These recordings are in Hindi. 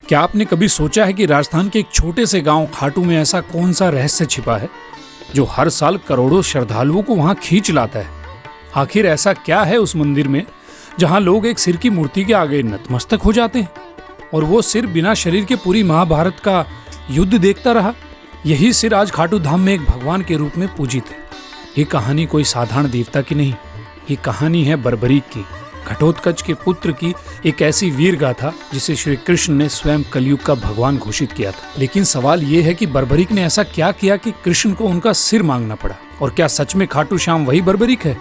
क्या आपने कभी सोचा है कि राजस्थान के एक छोटे से गांव खाटू में ऐसा कौन सा रहस्य छिपा है जो हर साल करोड़ों श्रद्धालुओं को वहां खींच लाता है? आखिर ऐसा क्या है उस मंदिर में जहां लोग एक सिर की मूर्ति के आगे नतमस्तक हो जाते हैं और वो सिर बिना शरीर के पूरी महाभारत का युद्ध देखता रहा? यही सिर आज खाटू धाम में एक भगवान के रूप में पूजित है। ये कहानी कोई साधारण देवता की नहीं, ये कहानी है बर्बरीक की, घटोत्कच के पुत्र की एक ऐसी वीर गाथा जिसे श्री कृष्ण ने स्वयं कलयुग का भगवान घोषित किया था। लेकिन सवाल ये है कि बर्बरीक ने ऐसा क्या किया कि कृष्ण को उनका सिर मांगना पड़ा? और क्या सच में खाटू श्याम वही बर्बरीक है?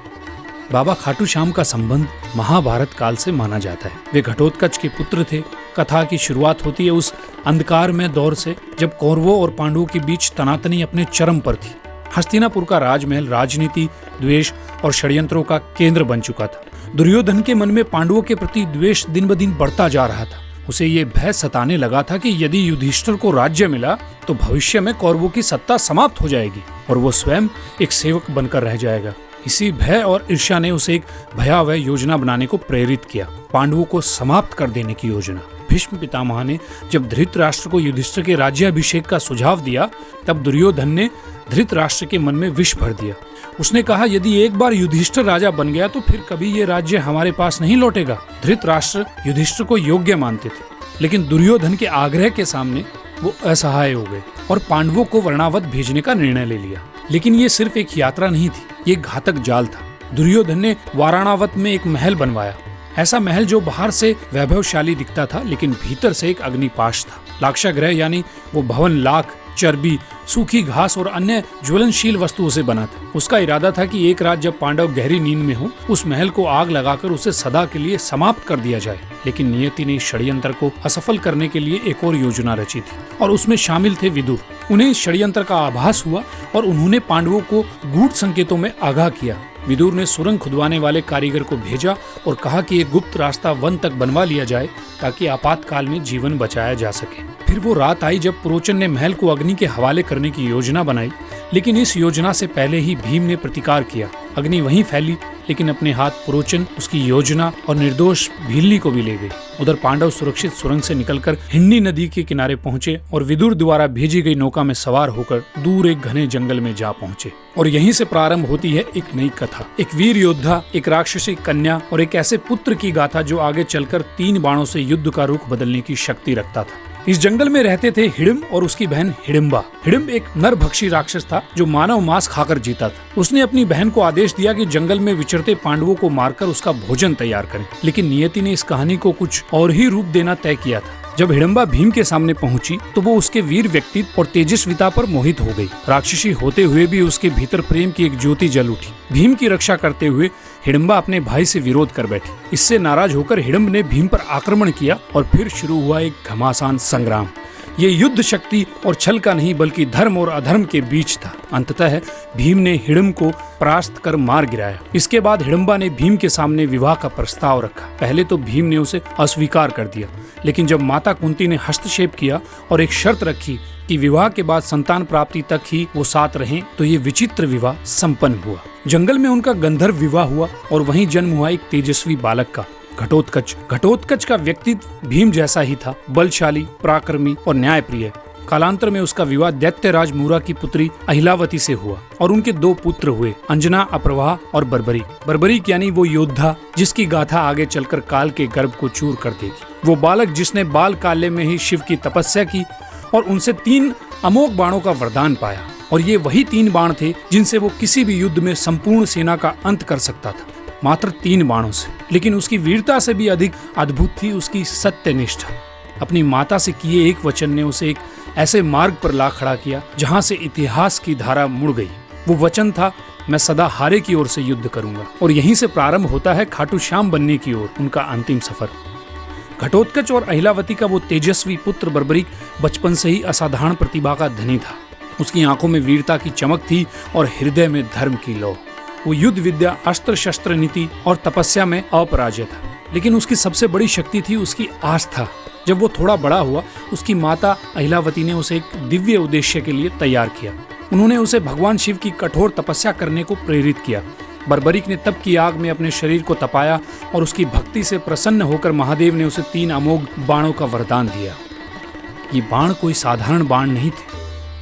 बाबा खाटू श्याम का संबंध महाभारत काल से माना जाता है। वे घटोत्कच के पुत्र थे। कथा की शुरुआत होती है उस अंधकार में दौर से जब कौरवों और पांडवों के बीच तनातनी अपने चरम पर थी। हस्तिनापुर का राजमहल राजनीति, द्वेष और षड्यंत्रों का केंद्र बन चुका था। दुर्योधन के मन में पांडवों के प्रति द्वेष दिन ब दिन बढ़ता जा रहा था। उसे ये भय सताने लगा था कि यदि युधिष्ठिर को राज्य मिला तो भविष्य में कौरवों की सत्ता समाप्त हो जाएगी और वो स्वयं एक सेवक बनकर रह जाएगा। इसी भय और ईर्ष्या ने उसे एक भयावह योजना बनाने को प्रेरित किया, पांडवों को समाप्त कर देने की योजना। भीष्म पितामह ने जब धृतराष्ट्र को युधिष्ठिर के राज्याभिषेक का सुझाव दिया तब दुर्योधन ने धृतराष्ट्र के मन में विष भर दिया। उसने कहा, यदि एक बार युधिष्ठिर राजा बन गया तो फिर कभी ये राज्य हमारे पास नहीं लौटेगा। धृतराष्ट्र युधिष्ठिर को योग्य मानते थे, लेकिन दुर्योधन के आग्रह के सामने वो असहाय हो गए और पांडवों को वर्णावत भेजने का निर्णय ले लिया। लेकिन ये सिर्फ एक यात्रा नहीं थी, ये घातक जाल था। दुर्योधन ने वाराणावत में एक महल बनवाया, ऐसा महल जो बाहर से वैभवशाली दिखता था लेकिन भीतर से एक अग्निपाश था। लाक्षागृह यानी वो भवन लाख, चर्बी, सूखी घास और अन्य ज्वलनशील वस्तुओं से बना था। उसका इरादा था कि एक रात जब पांडव गहरी नींद में हो उस महल को आग लगाकर उसे सदा के लिए समाप्त कर दिया जाए। लेकिन नियति ने इस षड्यंत्र को असफल करने के लिए एक और योजना रची थी और उसमें शामिल थे विदुर। उन्हें इस षड्यंत्र का आभास हुआ और उन्होंने पांडवों को गूढ़ संकेतों में आगाह किया। विदुर ने सुरंग खुदवाने वाले कारीगर को भेजा और कहा कि एक गुप्त रास्ता वन तक बनवा लिया जाए ताकि आपातकाल में जीवन बचाया जा सके। फिर वो रात आई जब पुरोचन ने महल को अग्नि के हवाले करने की योजना बनाई, लेकिन इस योजना से पहले ही भीम ने प्रतिकार किया। अग्नि वहीं फैली, लेकिन अपने हाथ पुरोचन, उसकी योजना और निर्दोष भीलनी को भी ले गई। उधर पांडव सुरक्षित सुरंग से निकलकर हिन्नी नदी के किनारे पहुंचे और विदुर द्वारा भेजी गई नौका में सवार होकर दूर एक घने जंगल में जा पहुंचे। और यहीं से प्रारंभ होती है एक नई कथा, एक वीर योद्धा, एक राक्षसी कन्या और एक ऐसे पुत्र की गाथा जो आगे चलकर 3 बाणों से युद्ध का रुख बदलने की शक्ति रखता था। इस जंगल में रहते थे हिडिंब और उसकी बहन हिडिंबा। हिडिंब एक नरभक्षी राक्षस था जो मानव मांस खाकर जीता था। उसने अपनी बहन को आदेश दिया कि जंगल में विचरते पांडवों को मारकर उसका भोजन तैयार करें। लेकिन नियति ने इस कहानी को कुछ और ही रूप देना तय किया था। जब हिडिंबा भीम के सामने पहुंची तो वो उसके वीर व्यक्तित्व और तेजस्विता पर मोहित हो गई। राक्षसी होते हुए भी उसके भीतर प्रेम की एक ज्योति जल उठी। भीम की रक्षा करते हुए हिडिंबा अपने भाई से विरोध कर बैठी। इससे नाराज होकर हिडिंब ने भीम पर आक्रमण किया और फिर शुरू हुआ एक घमासान संग्राम। ये युद्ध शक्ति और छल का नहीं बल्कि धर्म और अधर्म के बीच था। अंततः भीम ने हिडिंब को परास्त कर मार गिराया। इसके बाद हिडिंबा ने भीम के सामने विवाह का प्रस्ताव रखा। पहले तो भीम ने उसे अस्वीकार कर दिया, लेकिन जब माता कुंती ने हस्तक्षेप किया और एक शर्त रखी कि विवाह के बाद संतान प्राप्ति तक ही वो साथ रहें, तो ये विचित्र विवाह संपन्न हुआ। जंगल में उनका गंधर्व विवाह हुआ और वहीं जन्म हुआ एक तेजस्वी बालक का, घटोत्कच। घटोत्कच का व्यक्तित्व भीम जैसा ही था, बलशाली, पराक्रमी और न्यायप्रिय। कालांतर में उसका विवाह दैत्यराज मूरा की पुत्री अहिलावती से हुआ और उनके 2 पुत्र हुए, अंजना, अप्रवाह और बर्बरीक। बर्बरीक यानी वो योद्धा जिसकी गाथा आगे चलकर काल के गर्भ को चूर कर देगी। वो बालक जिसने बाल काल्य में ही शिव की तपस्या की और उनसे 3 अमोघ बाणों का वरदान पाया। और ये वही 3 बाण थे जिनसे वो किसी भी युद्ध में संपूर्ण सेना का अंत कर सकता था, मात्र 3 बाणों से। लेकिन उसकी वीरता से भी अधिक अद्भुत थी उसकी सत्यनिष्ठा। अपनी माता से किए एक वचन ने उसे एक ऐसे मार्ग पर ला खड़ा किया जहां से इतिहास की धारा मुड़ गई। वो वचन था, मैं सदा हारे की ओर से युद्ध करूंगा। और यहीं से प्रारंभ होता है खाटू श्याम बनने की ओर उनका अंतिम सफर। घटोत्कच और अहिलावती का वो तेजस्वी पुत्र बर्बरीक बचपन से ही असाधारण प्रतिभा का धनी था। उसकी आंखों में वीरता की चमक थी और हृदय में धर्म की लौ। वो युद्ध विद्या, अस्त्र शस्त्र नीति और तपस्या में अपराजय था। लेकिन उसकी सबसे बड़ी शक्ति थी उसकी आस्था। जब वो थोड़ा बड़ा हुआ, उसकी माता अहिलावती ने उसे एक दिव्य उद्देश्य के लिए तैयार किया। उन्होंने उसे भगवान शिव की कठोर तपस्या करने को प्रेरित किया। बर्बरीक ने तप की आग में अपने शरीर को तपाया और उसकी भक्ति से प्रसन्न होकर महादेव ने उसे 3 अमोघ बाणों का वरदान दिया। ये बाण कोई साधारण बाण नहीं थे।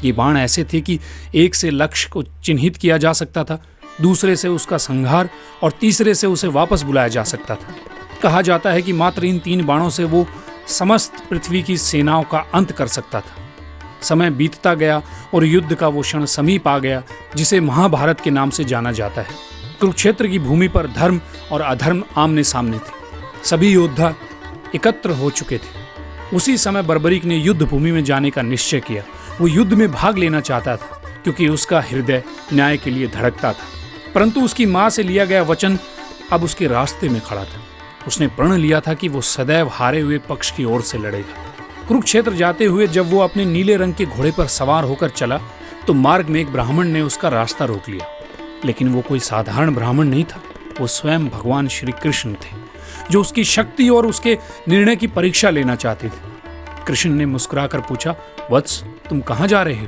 ये बाण ऐसे थे कि एक से लक्ष्य को चिन्हित किया जा सकता था, दूसरे से उसका संहार और तीसरे से उसे वापस बुलाया जा सकता था। कहा जाता है कि मात्र इन 3 बाणों से वो समस्त पृथ्वी की सेनाओं का अंत कर सकता था। समय बीतता गया और युद्ध का वो क्षण समीप आ गया जिसे महाभारत के नाम से जाना जाता है। कुरुक्षेत्र की भूमि पर धर्म और अधर्म आमने सामने थे। सभी योद्धा एकत्र हो चुके थे। उसी समय बर्बरीक ने युद्ध भूमि में जाने का निश्चय किया। वो युद्ध में भाग लेना चाहता था क्योंकि उसका हृदय न्याय के लिए धड़कता था, परंतु उसकी मां से लिया गया वचन अब उसके रास्ते में खड़ा था। उसने प्रण लिया था कि वो सदैव हारे हुए पक्ष की ओर से लड़ेगा। कुरुक्षेत्र जाते हुए जब वो अपने नीले रंग के घोड़े पर सवार होकर चला तो मार्ग में एक ब्राह्मण ने उसका रास्ता रोक लिया। लेकिन वो कोई साधारण ब्राह्मण नहीं था, वो स्वयं भगवान श्री कृष्ण थे, जो उसकी शक्ति और उसके निर्णय की परीक्षा लेना चाहते थे। कृष्ण ने मुस्कुराकर पूछा, वत्स, तुम कहाँ जा रहे हो?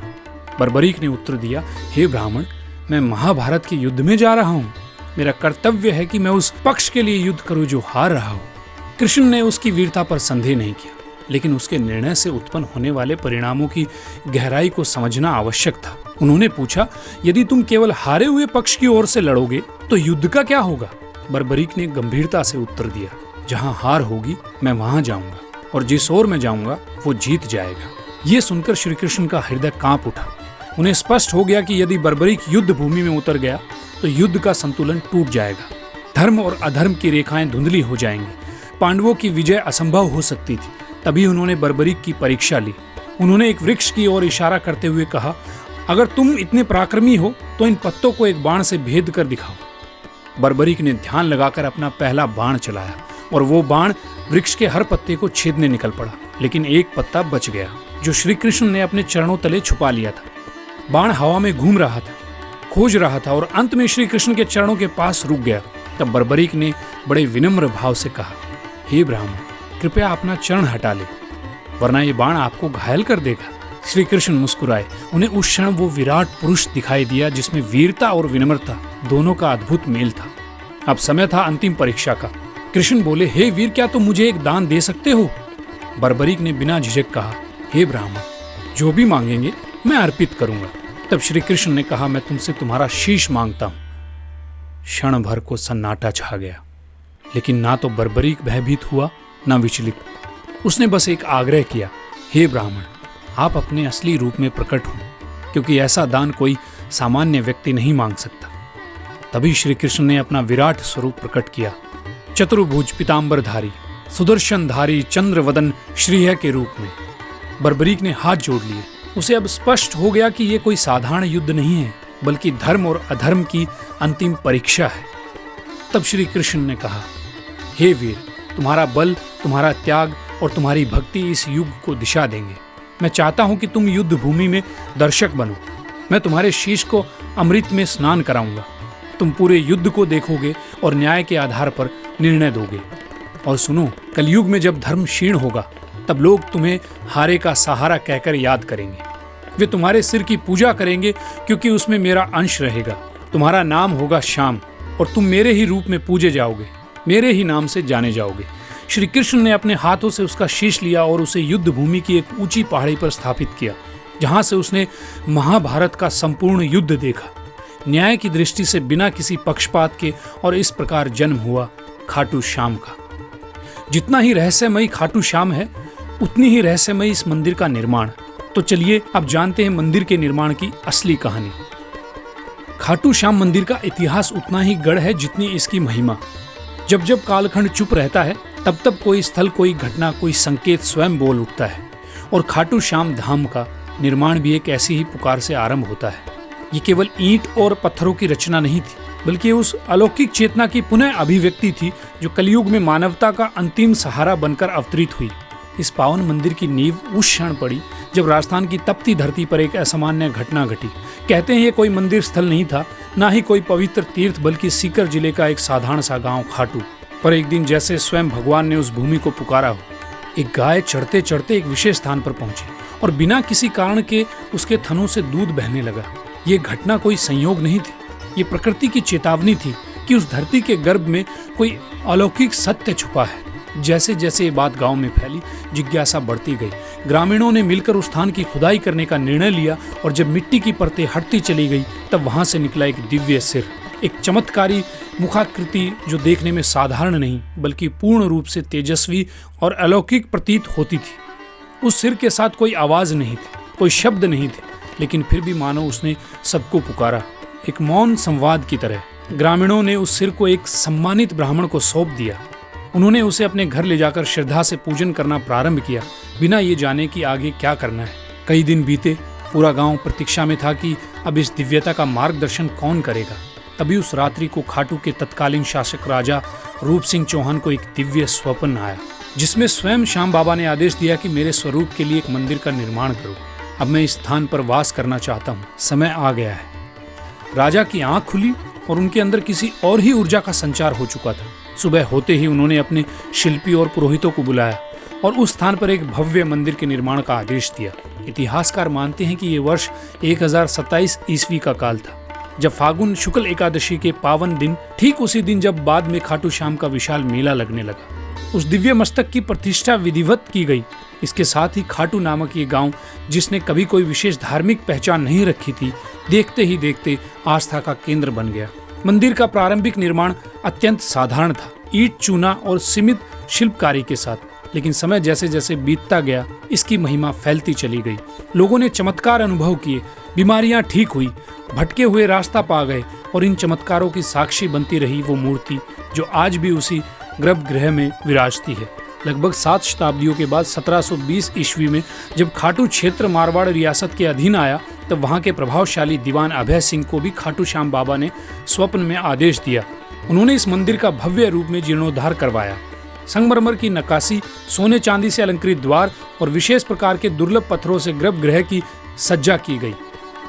बर्बरीक ने उत्तर दिया, हे ब्राह्मण, मैं महाभारत के युद्ध में जा रहा हूँ। मेरा कर्तव्य है कि मैं उस पक्ष के लिए युद्ध करूं जो हार रहा हो। कृष्ण ने उसकी वीरता पर संदेह नहीं किया, लेकिन उसके निर्णय से उत्पन्न होने वाले परिणामों की गहराई को समझना आवश्यक था। उन्होंने पूछा, यदि तुम केवल हारे हुए पक्ष की ओर से लड़ोगे तो युद्ध का क्या होगा? बर्बरीक ने गंभीरता से उत्तर दिया, जहां हार होगी मैं वहां जाऊंगा और जिस ओर मैं जाऊंगा वो जीत जाएगा। ये सुनकर श्री कृष्ण का हृदय कांप उठा। उन्हें स्पष्ट हो गया कि यदि बर्बरीक युद्ध भूमि में उतर गया तो युद्ध का संतुलन टूट जाएगा। धर्म और अधर्म की रेखाएं धुंधली हो जाएंगी। पांडवों की विजय असंभव हो सकती थी। तभी उन्होंने बर्बरीक की परीक्षा ली। उन्होंने एक वृक्ष की ओर इशारा करते हुए कहा, अगर तुम इतने पराक्रमी हो तो इन पत्तों को एक बाण से भेद कर दिखाओ। बर्बरीक ने ध्यान लगाकर अपना पहला बाण चलाया और वो बाण वृक्ष के हर पत्ते को छेदने निकल पड़ा, लेकिन एक पत्ता बच गया जो श्री कृष्ण ने अपने चरणों तले छुपा लिया था। बाण हवा में घूम रहा था, खोज रहा था और अंत में श्री कृष्ण के चरणों के पास रुक गया। तब बर्बरीक ने बड़े विनम्र भाव से कहा, हे ब्राह्मण, कृपया अपना चरण हटा ले, वरना ये बाण आपको घायल कर देगा। श्री कृष्ण मुस्कुराए। उन्हें उस क्षण वो विराट पुरुष दिखाई दिया जिसमें वीरता और विनम्रता दोनों का अद्भुत मेल था। अब समय था अंतिम परीक्षा का। कृष्ण बोले, हे वीर, क्या तुम मुझे एक दान दे सकते हो? बर्बरीक ने बिना झिझक कहा, हे ब्राह्मण, जो भी मांगेंगे मैं अर्पित करूंगा। तब श्री कृष्ण ने कहा, मैं तुमसे तुम्हारा शीश मांगता हूं। क्षण भर को सन्नाटा छा गया, लेकिन ना तो बर्बरीक भयभीत हुआ ना विचलित। उसने बस एक आग्रह किया, हे ब्राह्मण, आप अपने असली रूप में प्रकट हो, क्योंकि ऐसा दान कोई सामान्य व्यक्ति नहीं मांग सकता। तभी श्री कृष्ण ने अपना विराट स्वरूप प्रकट किया, चतुर्भुज पीतांबरधारी, सुदर्शनधारी, चंद्रवदन श्रीह के रूप में। बर्बरीक ने हाथ जोड़ लिए। उसे अब स्पष्ट हो गया कि यह कोई साधारण युद्ध नहीं है, बल्कि धर्म और अधर्म की अंतिम परीक्षा है। तब श्री कृष्ण ने कहा, हे वीर, तुम्हारा बल, तुम्हारा त्याग और तुम्हारी भक्ति इस युग को दिशा देंगे। मैं चाहता हूं कि तुम युद्ध भूमि में दर्शक बनो। मैं तुम्हारे शीश को अमृत में स्नान कराऊंगा। तुम पूरे युद्ध को देखोगे और न्याय के आधार पर निर्णय दोगे। और सुनो, कलयुग में जब धर्म क्षीण होगा तब लोग तुम्हें हारे का सहारा कहकर याद करेंगे। वे तुम्हारे सिर की पूजा करेंगे क्योंकि उसमें मेरा अंश रहेगा। तुम्हारा नाम होगा श्याम और तुम मेरे ही रूप में पूजे जाओगे, मेरे ही नाम से जाने जाओगे। श्री कृष्ण ने अपने हाथों से उसका शीश लिया और उसे युद्ध भूमि की एक ऊंची पहाड़ी पर स्थापित किया, जहां से उसने महाभारत का संपूर्ण युद्ध देखा, न्याय की दृष्टि से, बिना किसी पक्षपात के। और इस प्रकार जन्म हुआ खाटू श्याम का। जितना ही रहस्यमयी खाटू श्याम है, उतनी ही रहस्यमयी इस मंदिर का निर्माण। तो चलिए अब जानते हैं मंदिर के निर्माण की असली कहानी। खाटू श्याम मंदिर का इतिहास उतना ही गढ़ है जितनी इसकी महिमा। जब जब कालखंड चुप रहता है, तब तब कोई स्थल, कोई घटना, कोई संकेत स्वयं बोल उठता है। और खाटू श्याम धाम का निर्माण भी एक ऐसी ही पुकार से आरंभ होता है। ये केवल ईंट और पत्थरों की रचना नहीं थी, बल्कि उस अलौकिक चेतना की पुनः अभिव्यक्ति थी जो कलयुग में मानवता का अंतिम सहारा बनकर अवतरित हुई। इस पावन मंदिर की नींव उस क्षण पड़ी जब राजस्थान की तपती धरती पर एक असामान्य घटना घटी। कहते हैं ये कोई मंदिर स्थल नहीं था, ना ही कोई पवित्र तीर्थ, बल्कि सीकर जिले का एक साधारण सा गांव खाटू। पर एक दिन जैसे स्वयं भगवान ने उस भूमि को पुकारा हो, एक गाय चढ़ते चढ़ते एक विशेष स्थान पर पहुंची और बिना किसी कारण के उसके थनों से दूध बहने लगा। ये घटना कोई संयोग नहीं थी, ये प्रकृति की चेतावनी थी कि उस धरती के गर्भ में कोई अलौकिक सत्य छुपा है। जैसे जैसे ये बात गांव में फैली, जिज्ञासा बढ़ती गई। ग्रामीणों ने मिलकर उस स्थान की खुदाई करने का निर्णय लिया और जब मिट्टी की परतें हटती चली गई तब वहां से निकला एक दिव्य सिर, एक चमत्कारी मुखाकृति जो देखने में साधारण नहीं बल्कि पूर्ण रूप से तेजस्वी और अलौकिक प्रतीत होती थी। उस सिर के साथ कोई आवाज नहीं थी, कोई शब्द नहीं थे, लेकिन फिर भी मानो उसने सबको पुकारा, एक मौन संवाद की तरह। ग्रामीणों ने उस सिर को एक सम्मानित ब्राह्मण को सौंप दिया। उन्होंने उसे अपने घर ले जाकर श्रद्धा से पूजन करना प्रारंभ किया, बिना ये जाने कि आगे क्या करना है। कई दिन बीते, पूरा गांव प्रतीक्षा में था कि अब इस दिव्यता का मार्गदर्शन कौन करेगा। तभी उस रात्रि को खाटू के तत्कालीन शासक राजा रूप सिंह चौहान को एक दिव्य स्वप्न आया, जिसमें स्वयं श्याम बाबा ने आदेश दिया कि मेरे स्वरूप के लिए एक मंदिर का निर्माण करो। अब मैं इस स्थान पर वास करना चाहता हूँ, समय आ गया है। राजा की आंख खुली और उनके अंदर किसी और ही ऊर्जा का संचार हो चुका था। सुबह होते ही उन्होंने अपने शिल्पी और पुरोहितों को बुलाया और उस स्थान पर एक भव्य मंदिर के निर्माण का आदेश दिया। इतिहासकार मानते हैं कि ये वर्ष 1027 ईस्वी का काल था, जब फागुन शुक्ल एकादशी के पावन दिन, ठीक उसी दिन जब बाद में खाटू श्याम का विशाल मेला लगने लगा, उस दिव्य मस्तक की प्रतिष्ठा विधिवत की गई। इसके साथ ही खाटू नामक ये गांव, जिसने कभी कोई विशेष धार्मिक पहचान नहीं रखी थी, देखते ही देखते आस्था का केंद्र बन गया। मंदिर का प्रारंभिक निर्माण अत्यंत साधारण था, ईंट, चूना और सीमित शिल्पकारी के साथ, लेकिन समय जैसे जैसे बीतता गया इसकी महिमा फैलती चली गई। लोगों ने चमत्कार अनुभव किए, बीमारियां ठीक हुई, भटके हुए रास्ता पा गए और इन चमत्कारों की साक्षी बनती रही वो मूर्ति जो आज भी उसी गर्भगृह में विराजती है। लगभग 7 शताब्दियों के बाद 1720 ईस्वी में जब खाटू क्षेत्र मारवाड़ रियासत के अधीन आया, तब वहां के प्रभावशाली दीवान अभय सिंह को भी खाटू श्याम बाबा ने स्वप्न में आदेश दिया। उन्होंने इस मंदिर का भव्य रूप में जीर्णोद्धार करवाया। संगमरमर की नक्काशी, सोने चांदी से अलंकृत द्वार और विशेष प्रकार के दुर्लभ पत्थरों से गर्भगृह की सज्जा की गई।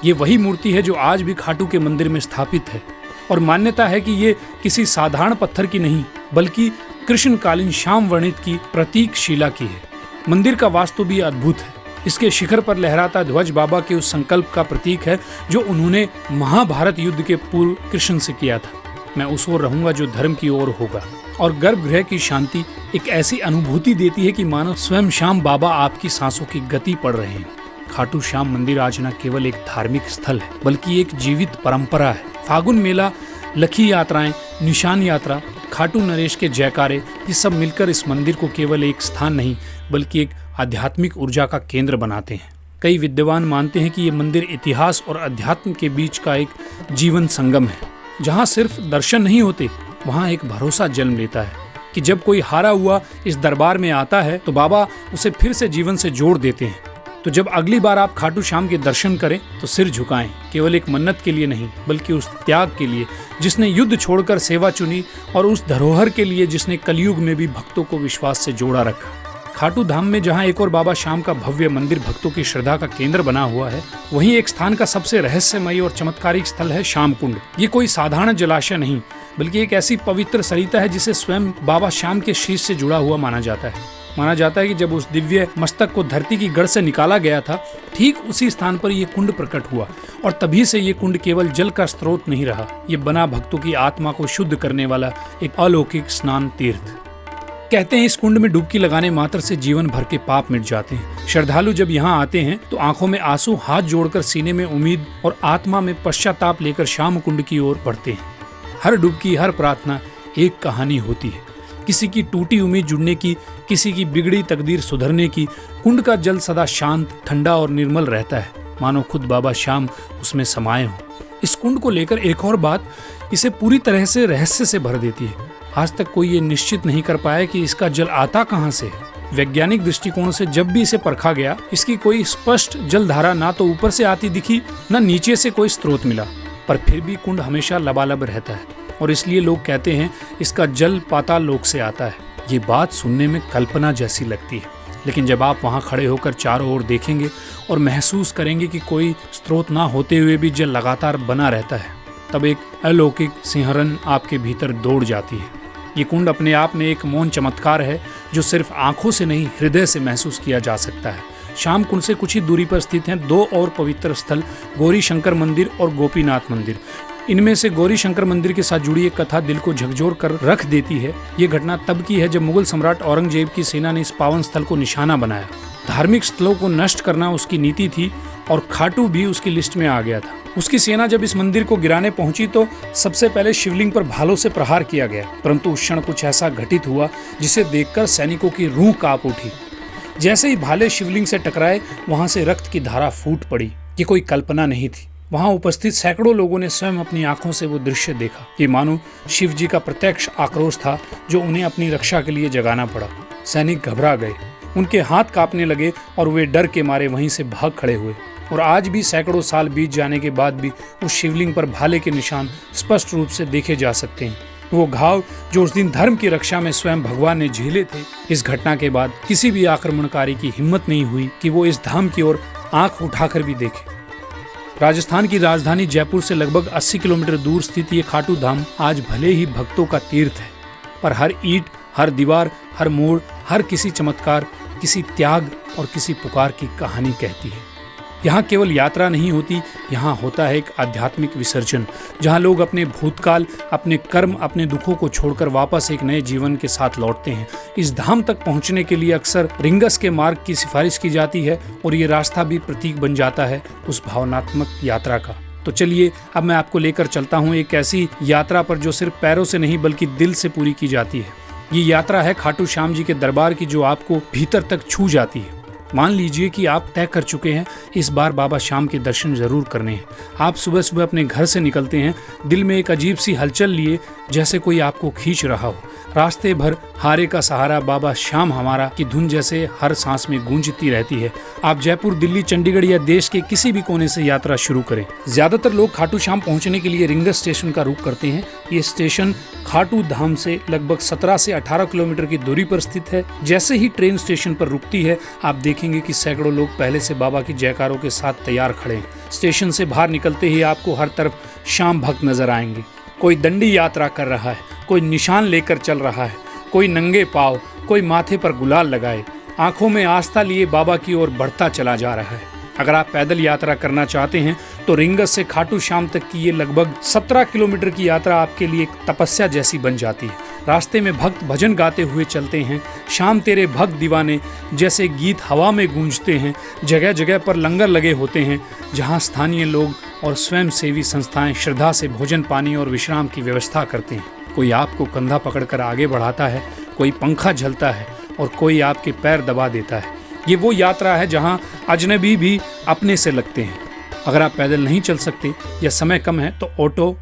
ये वही मूर्ति है जो आज भी खाटू के मंदिर में स्थापित है और मान्यता है कि ये किसी साधारण पत्थर की नहीं बल्कि कृष्णकालीन श्याम वर्णित की प्रतीक शिला की है। मंदिर का वास्तु भी अद्भुत है। इसके शिखर पर लहराता ध्वज बाबा के उस संकल्प का प्रतीक है जो उन्होंने महाभारत युद्ध के पूर्व कृष्ण से किया था, मैं उस ओर रहूंगा जो धर्म की ओर होगा। और गर्भगृह की शांति एक ऐसी अनुभूति देती है कि मानो स्वयं श्याम बाबा आपकी सांसों की गति पढ़ रहे हैं। खाटू श्याम मंदिर आज न केवल एक धार्मिक स्थल है बल्कि एक जीवित परंपरा है। फागुन मेला, लखी यात्राएं, निशान यात्रा, खाटू नरेश के जयकारे, ये सब मिलकर इस मंदिर को केवल एक स्थान नहीं बल्कि एक आध्यात्मिक ऊर्जा का केंद्र बनाते हैं। कई विद्वान मानते हैं कि ये मंदिर इतिहास और अध्यात्म के बीच का एक जीवन संगम है, जहाँ सिर्फ दर्शन नहीं होते, वहाँ एक भरोसा जन्म लेता है कि जब कोई हारा हुआ इस दरबार में आता है तो बाबा उसे फिर से जीवन से जोड़ देते हैं। तो जब अगली बार आप खाटू श्याम के दर्शन करें तो सिर झुकाएं, केवल एक मन्नत के लिए नहीं बल्कि उस त्याग के लिए जिसने युद्ध छोड़कर सेवा चुनी और उस धरोहर के लिए जिसने कलयुग में भी भक्तों को विश्वास से जोड़ा रखा। खाटू धाम में जहां एक और बाबा श्याम का भव्य मंदिर भक्तों की श्रद्धा का केंद्र बना हुआ है, वहीं एक स्थान का सबसे रहस्यमयी और चमत्कारिक स्थल है श्याम कुंड। ये कोई साधारण जलाशय नहीं बल्कि एक ऐसी पवित्र सरिता है जिसे स्वयं बाबा श्याम के शीश से जुड़ा हुआ माना जाता है। माना जाता है कि जब उस दिव्य मस्तक को धरती की गढ़ से निकाला गया था, ठीक उसी स्थान पर ये कुंड प्रकट हुआ और तभी से ये कुंड केवल जल का स्रोत नहीं रहा, ये बना भक्तों की आत्मा को शुद्ध करने वाला एक अलौकिक स्नान तीर्थ। कहते हैं इस कुंड में डुबकी लगाने मात्र से जीवन भर के पाप मिट जाते हैं। श्रद्धालु जब यहाँ आते हैं तो आंखों में आंसू, हाथ जोड़कर सीने में उम्मीद और आत्मा में पश्चाताप लेकर श्याम कुंड की ओर बढ़ते हैं। हर डुबकी, हर प्रार्थना एक कहानी होती है, किसी की टूटी उम्मीद जुड़ने की, किसी की बिगड़ी तकदीर सुधरने की। कुंड का जल सदा शांत, ठंडा और निर्मल रहता है, मानो खुद बाबा श्याम उसमें समाये हों। इस कुंड को लेकर एक और बात इसे पूरी तरह से रहस्य से भर देती है। आज तक कोई ये निश्चित नहीं कर पाया कि इसका जल आता कहाँ से है। वैज्ञानिक दृष्टिकोण से जब भी इसे परखा गया, इसकी कोई स्पष्ट जलधारा ना तो ऊपर से आती दिखी, न नीचे से कोई स्रोत मिला, पर फिर भी कुंड हमेशा लबालब रहता है और इसलिए लोग कहते हैं इसका जल पाताल लोक से आता है। ये बात सुनने में कल्पना जैसी लगती है, लेकिन जब आप वहाँ खड़े होकर चारों ओर देखेंगे और महसूस करेंगे कि कोई स्रोत ना होते हुए भी जल लगातार बना रहता है, तब एक अलौकिक सिंहरण आपके भीतर दौड़ जाती है। ये कुंड अपने आप में एक मौन चमत्कार है जो सिर्फ आंखों से नहीं, हृदय से महसूस किया जा सकता है। श्याम कुंड से कुछ ही दूरी पर स्थित हैं दो और पवित्र स्थल, गौरी शंकर मंदिर और गोपीनाथ मंदिर। इनमें से गौरी शंकर मंदिर के साथ जुड़ी एक कथा दिल को झकझोर कर रख देती है। ये घटना तब की है जब मुगल सम्राट औरंगजेब की सेना ने इस पावन स्थल को निशाना बनाया। धार्मिक स्थलों को नष्ट करना उसकी नीति थी और खाटू भी उसकी लिस्ट में आ गया था। उसकी सेना जब इस मंदिर को गिराने पहुंची तो सबसे पहले शिवलिंग पर भालों से प्रहार किया गया, परंतु उस क्षण कुछ ऐसा घटित हुआ जिसे देखकर सैनिकों की रूह कांप उठी। जैसे ही भाले शिवलिंग से टकराए, वहां से रक्त की धारा फूट पड़ी। ये कोई कल्पना नहीं थी। वहां उपस्थित सैकड़ों लोगों ने स्वयं अपनी आंखों से वो दृश्य देखा। ये मानो शिव जी का प्रत्यक्ष आक्रोश था जो उन्हें अपनी रक्षा के लिए जगाना पड़ा। सैनिक घबरा गए, उनके हाथ कांपने लगे और वे डर के मारे वहीं से भाग खड़े हुए। और आज भी सैकड़ों साल बीत जाने के बाद भी उस शिवलिंग पर भाले के निशान स्पष्ट रूप से देखे जा सकते हैं। वो घाव जो उस दिन धर्म की रक्षा में स्वयं भगवान ने झेले थे। इस घटना के बाद किसी भी आक्रमणकारी की हिम्मत नहीं हुई कि वो इस धाम की ओर आंख उठाकर भी देखे। राजस्थान की राजधानी जयपुर से लगभग 80 किलोमीटर दूर स्थित ये खाटू धाम आज भले ही भक्तों का तीर्थ है, पर हर ईंट, हर दीवार, हर मोड़, हर किसी चमत्कार, किसी त्याग और किसी पुकार की कहानी कहती है। यहाँ केवल यात्रा नहीं होती, यहाँ होता है एक आध्यात्मिक विसर्जन, जहाँ लोग अपने भूतकाल, अपने कर्म, अपने दुखों को छोड़कर वापस एक नए जीवन के साथ लौटते हैं। इस धाम तक पहुँचने के लिए अक्सर रिंगस के मार्ग की सिफारिश की जाती है और ये रास्ता भी प्रतीक बन जाता है उस भावनात्मक यात्रा का। तो चलिए अब मैं आपको लेकर चलता हूँ एक ऐसी यात्रा पर जो सिर्फ पैरों से नहीं बल्कि दिल से पूरी की जाती है। ये यात्रा है खाटू श्याम जी के दरबार की, जो आपको भीतर तक छू जाती है। मान लीजिए कि आप तय कर चुके हैं इस बार बाबा श्याम के दर्शन जरूर करने हैं। आप सुबह सुबह अपने घर से निकलते हैं, दिल में एक अजीब सी हलचल लिए, जैसे कोई आपको खींच रहा हो। रास्ते भर हारे का सहारा बाबा श्याम हमारा की धुन जैसे हर सांस में गूंजती रहती है। आप जयपुर, दिल्ली, चंडीगढ़ या देश के किसी भी कोने से यात्रा शुरू करें। ज्यादातर लोग खाटू श्याम पहुंचने के लिए रिंगस स्टेशन का रुख करते हैं। ये स्टेशन खाटू धाम से लगभग 17 से 18 किलोमीटर की दूरी पर स्थित है। जैसे ही ट्रेन स्टेशन पर रुकती है, आप देखेंगे कि सैकड़ों लोग पहले से बाबा की जयकारों के साथ तैयार खड़े हैं। स्टेशन से बाहर निकलते ही आपको हर तरफ श्याम भक्त नजर आएंगे। कोई दंडी यात्रा कर रहा है, कोई निशान लेकर चल रहा है, कोई नंगे पांव, कोई माथे पर गुलाल लगाए, आंखों में आस्था लिए बाबा की ओर बढ़ता चला जा रहा है। अगर आप पैदल यात्रा करना चाहते हैं तो रिंगस से खाटू श्याम तक की ये लगभग 17 किलोमीटर की यात्रा आपके लिए एक तपस्या जैसी बन जाती है। रास्ते में भक्त भजन गाते हुए चलते हैं। शाम तेरे भक्त दीवाने जैसे गीत हवा में गूंजते हैं। जगह जगह पर लंगर लगे होते हैं, जहां स्थानीय लोग और स्वयं सेवी संस्थाएं श्रद्धा से भोजन, पानी और विश्राम की व्यवस्था करते हैं। कोई आपको कंधा पकड़कर आगे बढ़ाता है, कोई पंखा झलता है और कोई आपके पैर दबा देता है। ये वो यात्रा है जहां अजनबी भी अपने से लगते हैं। अगर आप पैदल नहीं चल सकते या समय कम है तो ऑटो,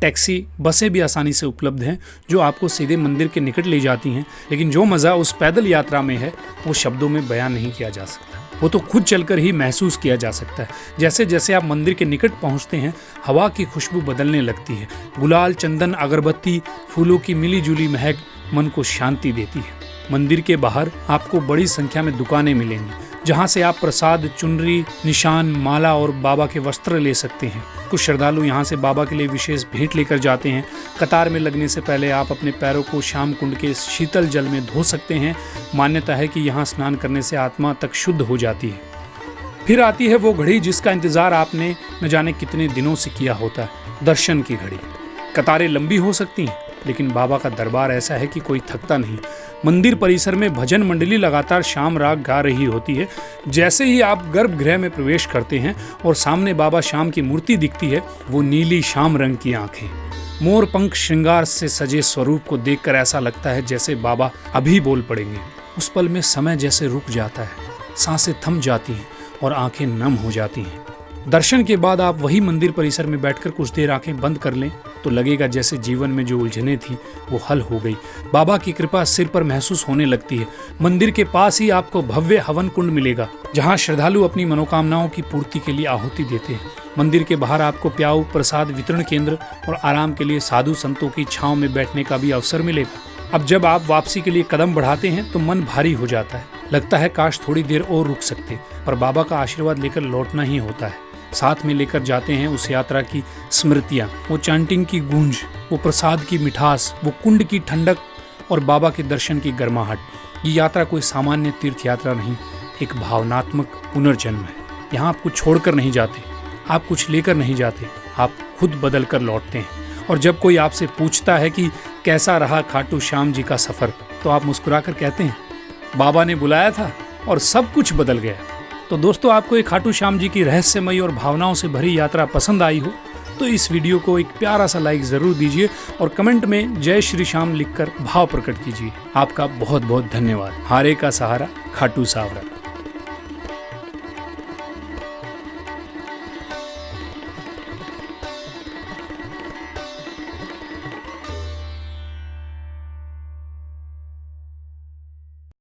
टैक्सी, बसें भी आसानी से उपलब्ध हैं, जो आपको सीधे मंदिर के निकट ले जाती हैं। लेकिन जो मज़ा उस पैदल यात्रा में है वो शब्दों में बयान नहीं किया जा सकता। वो तो खुद चलकर ही महसूस किया जा सकता है। जैसे जैसे आप मंदिर के निकट पहुंचते हैं, हवा की खुशबू बदलने लगती है। गुलाल, चंदन, अगरबत्ती, फूलों की मिली जुली महक मन को शांति देती है। मंदिर के बाहर आपको बड़ी संख्या में दुकानें मिलेंगी, जहां से आप प्रसाद, चुनरी, निशान, माला और बाबा के वस्त्र ले सकते हैं। कुछ श्रद्धालु यहां से बाबा के लिए विशेष भेंट लेकर जाते हैं। कतार में लगने से पहले आप अपने पैरों को श्याम कुंड के शीतल जल में धो सकते हैं। मान्यता है कि यहाँ स्नान करने से आत्मा तक शुद्ध हो जाती है। फिर आती है वो घड़ी जिसका इंतजार आपने न जाने कितने दिनों से किया होता है, दर्शन की घड़ी। कतारें लंबी हो सकती हैं, लेकिन बाबा का दरबार ऐसा है कि कोई थकता नहीं। मंदिर परिसर में भजन मंडली लगातार श्याम राग गा रही होती है। जैसे ही आप गर्भगृह में प्रवेश करते हैं और सामने बाबा श्याम की मूर्ति दिखती है, वो नीली श्याम रंग की आंखें, मोर पंख श्रृंगार से सजे स्वरूप को देखकर ऐसा लगता है जैसे बाबा अभी बोल पड़ेंगे। उस पल में समय जैसे रुक जाता है, सांसें थम जाती हैं और आंखें नम हो जाती हैं। दर्शन के बाद आप वही मंदिर परिसर में बैठकर कुछ देर आंखें बंद कर लें तो लगेगा जैसे जीवन में जो उलझनें थी वो हल हो गई। बाबा की कृपा सिर पर महसूस होने लगती है। मंदिर के पास ही आपको भव्य हवन कुंड मिलेगा, जहां श्रद्धालु अपनी मनोकामनाओं की पूर्ति के लिए आहुति देते हैं। मंदिर के बाहर आपको प्याऊ, प्रसाद वितरण केंद्र और आराम के लिए साधु संतों की छांव में बैठने का भी अवसर मिलेगा। अब जब आप वापसी के लिए कदम बढ़ाते हैं तो मन भारी हो जाता है। लगता है काश थोड़ी देर और रुक सकते, पर बाबा का आशीर्वाद लेकर लौटना ही होता है। साथ में लेकर जाते हैं उस यात्रा की स्मृतियाँ, वो चैंटिंग की गूंज, वो प्रसाद की मिठास, वो कुंड की ठंडक और बाबा के दर्शन की गर्माहट। ये यात्रा कोई सामान्य तीर्थ यात्रा नहीं, एक भावनात्मक पुनर्जन्म है। यहाँ आप कुछ छोड़कर नहीं जाते, आप कुछ लेकर नहीं जाते, आप खुद बदल कर लौटते हैं। और जब कोई आपसे पूछता है कि कैसा रहा खाटू श्याम जी का सफ़र, तो आप मुस्कुराकर कहते हैं, बाबा ने बुलाया था और सब कुछ बदल गया। तो दोस्तों, आपको एक खाटू श्याम जी की रहस्यमयी और भावनाओं से भरी यात्रा पसंद आई हो तो इस वीडियो को एक प्यारा सा लाइक जरूर दीजिए और कमेंट में जय श्री श्याम लिखकर भाव प्रकट कीजिए। आपका बहुत बहुत धन्यवाद। हारे का सहारा खाटू सावरा।